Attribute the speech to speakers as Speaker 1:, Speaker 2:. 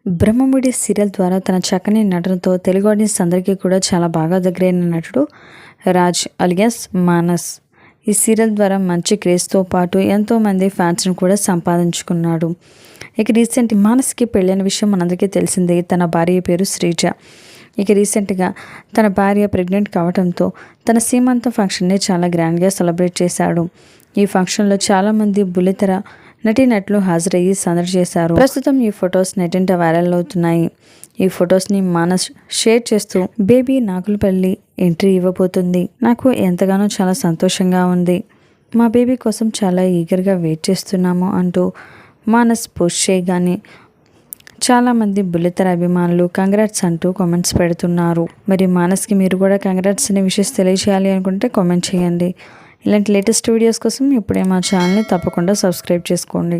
Speaker 1: Brahmamudi serial ద్వారా తన చక్కని నటనతో తెలుగు ఆడియన్స్ అందరికీ కూడా చాలా బాగా దగ్గరైన నటుడు రాజ్ అలియాస్ మానస్. ఈ సీరియల్ ద్వారా మంచి క్రేజ్తో పాటు ఎంతోమంది ఫ్యాన్స్ను కూడా సంపాదించుకున్నాడు. ఇక రీసెంట్ మానస్కి పెళ్ళైన విషయం మనందరికీ తెలిసిందే. తన భార్య పేరు శ్రీజ. ఇక రీసెంట్గా తన భార్య ప్రెగ్నెంట్ కావడంతో తన సీమంతం ఫంక్షన్ని చాలా గ్రాండ్గా సెలబ్రేట్ చేశాడు. ఈ ఫంక్షన్లో చాలామంది బుల్లితెర నటీనటులు హాజరయ్యి సందడి చేశారు. ప్రస్తుతం ఈ ఫొటోస్ నెట్టింట వైరల్ అవుతున్నాయి. ఈ ఫొటోస్ని మానస్ షేర్ చేస్తూ బేబీ నాగులపల్లి ఎంట్రీ ఇవ్వబోతుంది. నాకు ఎంతగానో చాలా సంతోషంగా ఉంది. మా బేబీ కోసం చాలా ఈగర్గా వెయిట్ చేస్తున్నాము అంటూ మానస్ పోస్ట్ చేయగానే చాలామంది బుల్లితెర అభిమానులు కంగ్రాట్స్ అంటూ కామెంట్స్ పెడుతున్నారు. మరి మానస్కి మీరు కూడా కంగ్రాట్స్ అనే విషయం తెలియజేయాలి అనుకుంటే కామెంట్ చేయండి. ఇలాంటి లేటెస్ట్ వీడియోస్ కోసం ఇప్పుడే మా ఛానల్ని తప్పకుండా సబ్స్క్రైబ్ చేసుకోండి.